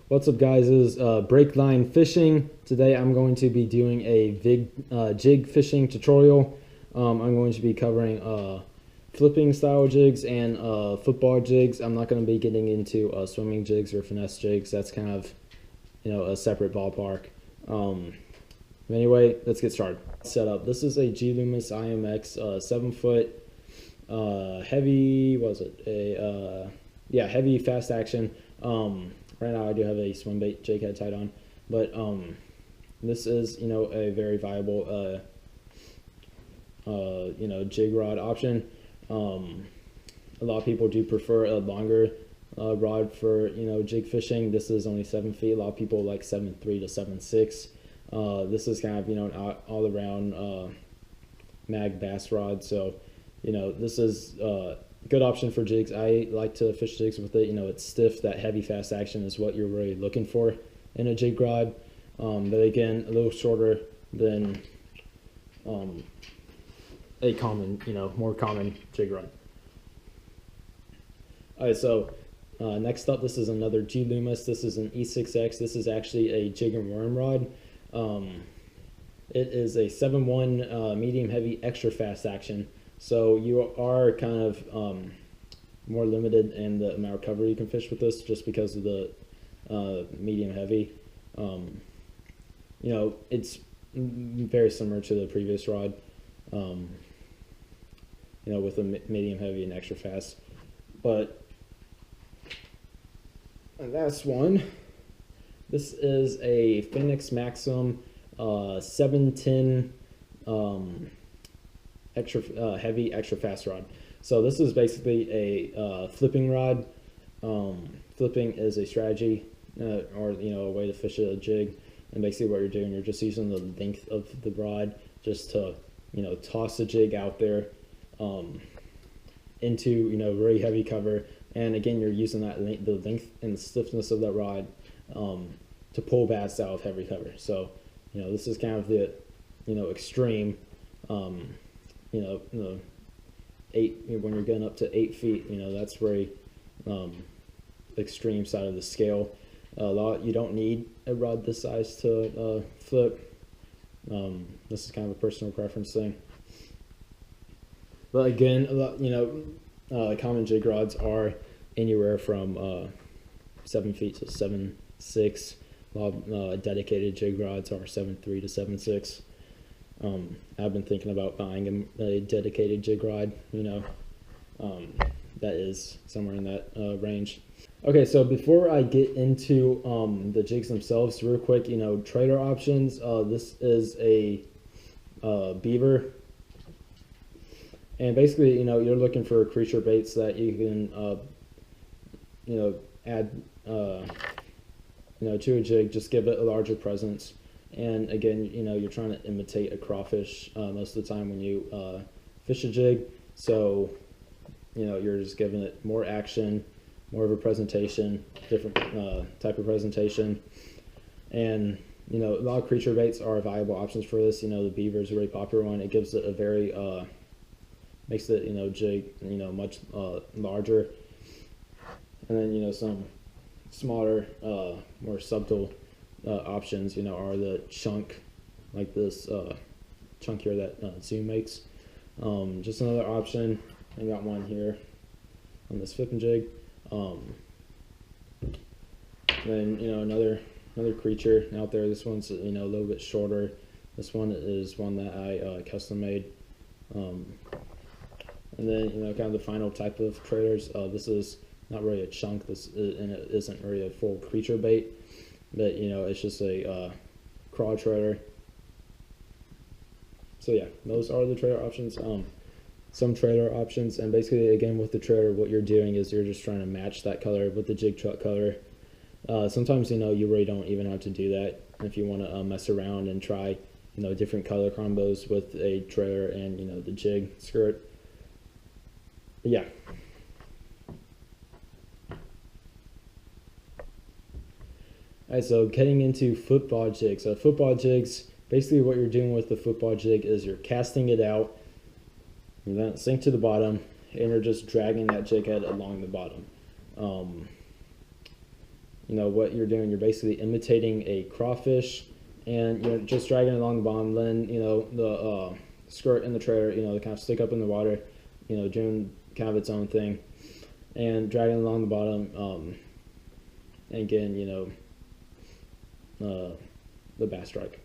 What's up, guys? This is Break Line Fishing. Today I'm going to be doing a jig fishing tutorial. I'm going to be covering flipping style jigs and football jigs. I'm not going to be getting into swimming jigs or finesse jigs. That's kind of, a separate ballpark. Anyway, let's get started. Setup. This is a G Loomis IMX 7-foot heavy. Was it a heavy fast action? Right now I do have a swim bait jig head tied on, but this is a very viable jig rod option. A lot of people do prefer a longer rod for jig fishing. This is only 7 feet. A lot of people like 7.3 to 7.6. This is kind of an all around mag bass rod, so this is good option for jigs. I like to fish jigs with it. It's stiff. That heavy fast action is what you're really looking for in a jig rod, but again, a little shorter than a common, more common jig rod. All right, so next up, this is another G Loomis. This is an E6X. This is actually a jig and worm rod. It is a 7.1 medium heavy extra fast action. So you are kind of more limited in the amount of cover you can fish with this, just because of the medium heavy. It's very similar to the previous rod, with a medium heavy and extra fast. But last one, this is a Phoenix Maxim 710 extra heavy extra fast rod. So this is basically a flipping rod. Flipping is a strategy or a way to fish a jig, and basically what you're doing, you're just using the length of the rod just to toss the jig out there into very heavy cover, and again you're using the length and the stiffness of that rod to pull bass out of heavy cover. So this is kind of the extreme the 8, when you're getting up to 8 feet, that's very extreme side of the scale. You don't need a rod this size to flip. This is kind of a personal preference thing. But again, common jig rods are anywhere from 7 feet to 7.6. A lot of dedicated jig rods are 7.3 to 7.6. I've been thinking about buying a dedicated jig rod, that is somewhere in that range. Okay, so before I get into the jigs themselves, real quick, trader options. This is a beaver, and basically, you're looking for creature baits that you can, add, to a jig. Just give it a larger presence. And again, you're trying to imitate a crawfish most of the time when you fish a jig. So, you're just giving it more action, more of a presentation, different type of presentation. And, a lot of creature baits are viable options for this. The beaver is a really popular one. It gives it a very, makes the, jig, much larger. And then, some smaller, more subtle options, are the chunk, like this chunk here that Zoom makes. Just another option. I got one here on this flipping jig. Then another creature out there. This one's a little bit shorter. This one is one that I custom made. And then kind of the final type of traders. This is not really a chunk. And it isn't really a full creature bait. But it's just a crawl trader. So yeah, those are the trader options. Some trader options, and basically again with the trader, what you're doing is you're just trying to match that color with the jig truck color. Sometimes you really don't even have to do that if you want to mess around and try different color combos with a trader and the jig skirt. But yeah. Alright, so getting into football jigs. So football jigs, basically what you're doing with the football jig is you're casting it out, you let it sink to the bottom, and you're just dragging that jig head along the bottom. you know, what you're doing, you're basically imitating a crawfish, and you're just dragging it along the bottom. Then, you know, the skirt and the trailer, you know, they kind of stick up in the water, you know, doing kind of its own thing, and dragging along the bottom. And again, you know, the bass strike.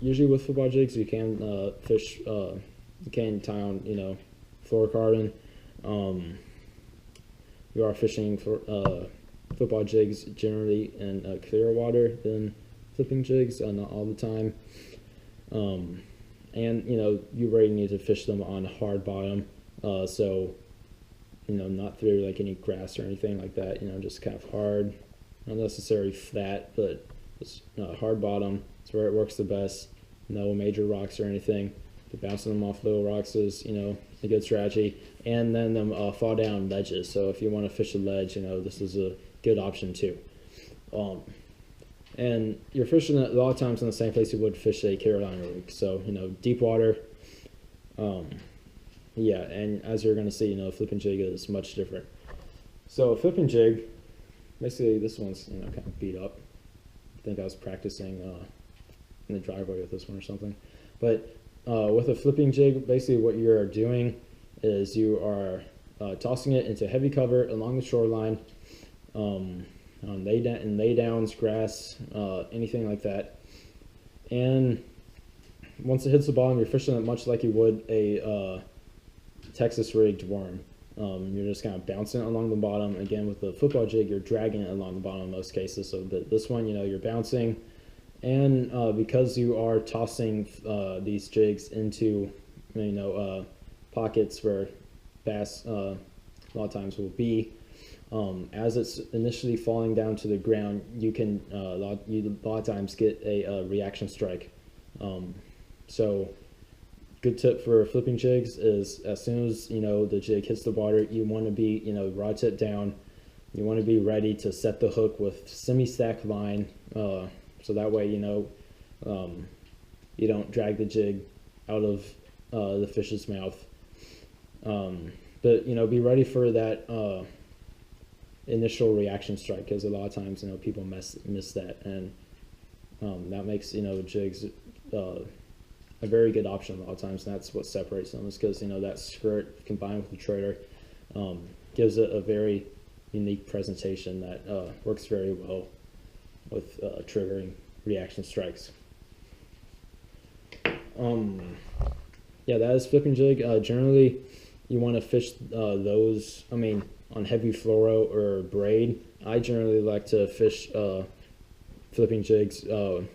Usually with football jigs, you can fish, you can tie on, you know, fluorocarbon. You are fishing for football jigs generally in clearer water than flipping jigs, not all the time. And you know, you really need to fish them on hard bottom, so you know, not through like any grass or anything like that. You know, just kind of hard, not necessarily flat, but just hard bottom. It's where it works the best. No major rocks or anything. Bouncing them off little rocks is, you know, a good strategy. And then them fall down ledges. So if you want to fish a ledge, you know, this is a good option too. And you're fishing a lot of times in the same place you would fish a Carolina rig. So, you know, deep water. Yeah, and as you're going to see, you know, a flipping jig is much different. So a flipping jig, basically this one's, you know, kind of beat up. I think I was practicing in the driveway with this one or something. But with a flipping jig, basically what you're doing is you are tossing it into heavy cover along the shoreline, on laydowns, grass, anything like that. And once it hits the bottom, you're fishing it much like you would a Texas rigged worm. You're just kind of bouncing it along the bottom. Again, with the football jig, you're dragging it along the bottom in most cases. So this one, you know, you're bouncing. And because you are tossing these jigs into, you know, pockets where bass a lot of times will be, as it's initially falling down to the ground, you can a lot of times get a reaction strike. So good tip for flipping jigs is as soon as, you know, the jig hits the water, you want to be, you know, rod tip down. You want to be ready to set the hook with semi-stacked line. So that way, you know, you don't drag the jig out of the fish's mouth. But, you know, be ready for that initial reaction strike, because a lot of times, you know, people miss that, and that makes, you know, jigs a very good option a lot of times, and that's what separates them, is because, you know, that skirt combined with the trailer gives it a very unique presentation that works very well with triggering reaction strikes. Yeah, that is flipping jig. Generally, you want to fish those, I mean, on heavy fluoro or braid. I generally like to fish flipping jigs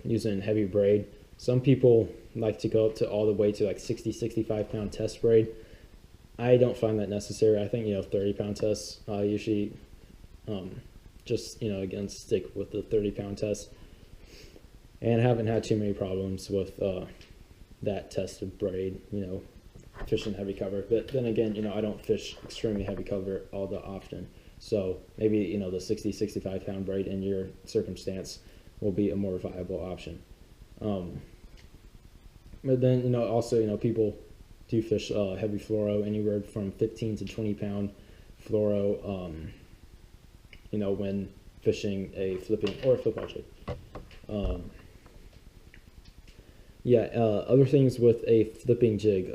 using heavy braid. Some people like to go up to all the way to like 60-65 pound test braid. I don't find that necessary. I think, you know, 30-pound tests usually just, you know, again, stick with the 30-pound test, and haven't had too many problems with that test of braid, you know, fishing heavy cover. But then again, you know, I don't fish extremely heavy cover all that often, so maybe, you know, the 60-65 pound braid in your circumstance will be a more viable option. But then, you know, also, you know, people do fish heavy fluoro, anywhere from 15 to 20 pound fluoro, you know, when fishing a flipping or football jig. Yeah, other things with a flipping jig,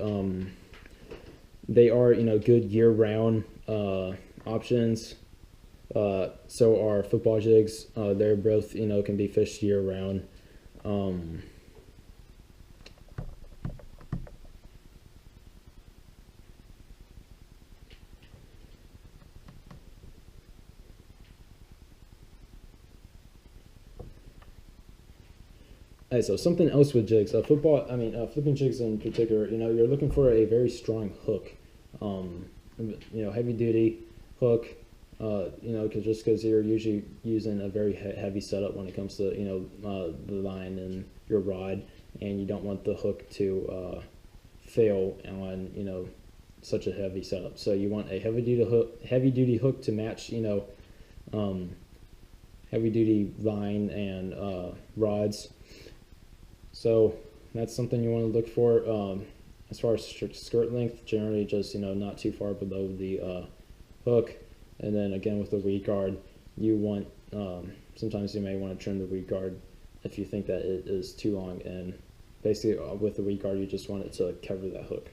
they are, you know, good year-round options. So are football jigs. They're both, you know, can be fished year-round. So something else with jigs, flipping jigs in particular, you know, you're looking for a very strong hook, you know, heavy duty hook, you know, because you're usually using a very heavy setup when it comes to, you know, the line and your rod, and you don't want the hook to fail on, you know, such a heavy setup. So you want a heavy duty hook to match, you know, heavy duty line and rods. So that's something you want to look for. As far as skirt length, generally just, you know, not too far below the hook. And then again with the weed guard, you want sometimes you may want to trim the weed guard if you think that it is too long, and basically with the weed guard you just want it to cover that hook.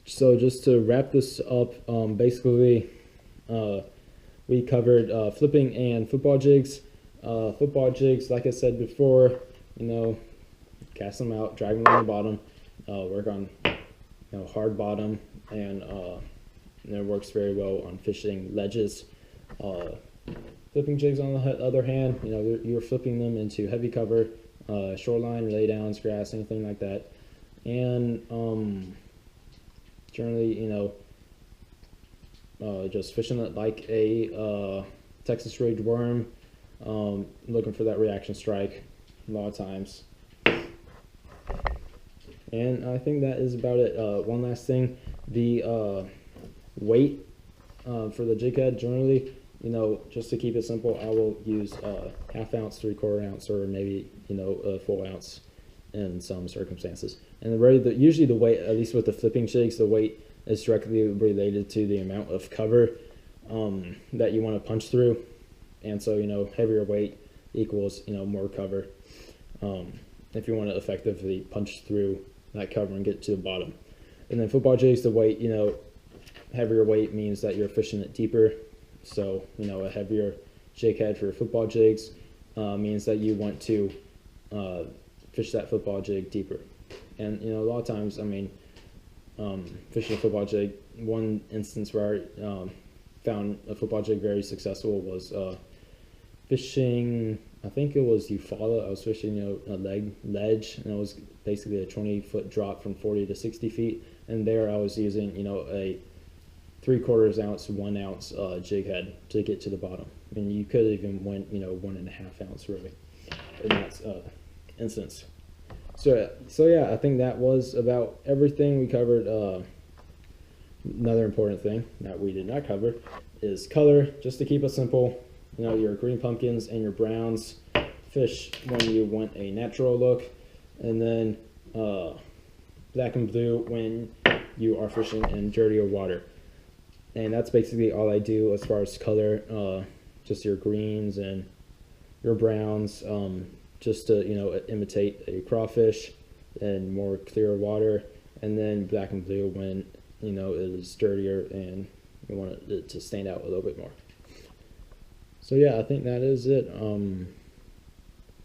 So just to wrap this up, basically we covered flipping and football jigs. Football jigs, like I said before, cast them out, drag them on the bottom, work on hard bottom, and it works very well on fishing ledges. Flipping jigs, on the other hand, you're flipping them into heavy cover, shoreline, laydowns, grass, anything like that, and generally, just fishing it like a Texas rigged worm, looking for that reaction strike a lot of times. And I think that is about it. One last thing, the weight for the jig head, generally, just to keep it simple, I will use ½ ounce, 3/4 ounce, or maybe a full ounce in some circumstances. And usually the weight, at least with the flipping jigs, the weight is directly related to the amount of cover that you want to punch through. And so heavier weight equals more cover if you want to effectively punch through that cover and get to the bottom. And then football jigs, the weight, heavier weight means that you're fishing it deeper. So a heavier jig head for football jigs means that you want to fish that football jig deeper. And a lot of times, fishing a football jig, one instance where I found a football jig very successful was fishing, I think it was Eufaula. I was fishing a ledge, and it was basically a 20-foot drop from 40 to 60 feet, and there I was using a 3/4 ounce, 1 ounce jig head to get to the bottom. I mean, you could even went 1½ ounce really in that instance. So yeah, I think that was about everything. We covered. Another important thing that we did not cover is color. Just to keep it simple, your green pumpkins and your browns fish when you want a natural look, and then black and blue when you are fishing in dirtier water. And that's basically all I do as far as color. Just your greens and your browns, just to imitate a crawfish and more clear water, and then black and blue when it is dirtier and you want it to stand out a little bit more. So yeah, I think that is it.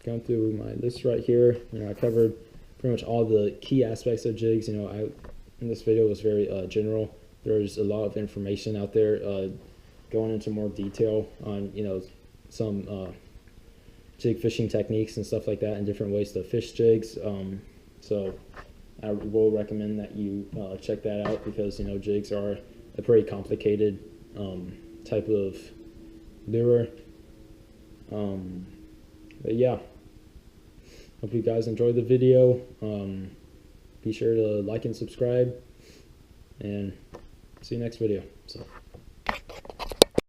Going through my list right here, I covered pretty much all the key aspects of jigs. In this video was very general. There's a lot of information out there going into more detail on some jig fishing techniques and stuff like that, and different ways to fish jigs. So I will recommend that you check that out, because jigs are a pretty complicated type of lure. But yeah, hope you guys enjoyed the video. Be sure to like and subscribe, and see you next video. So.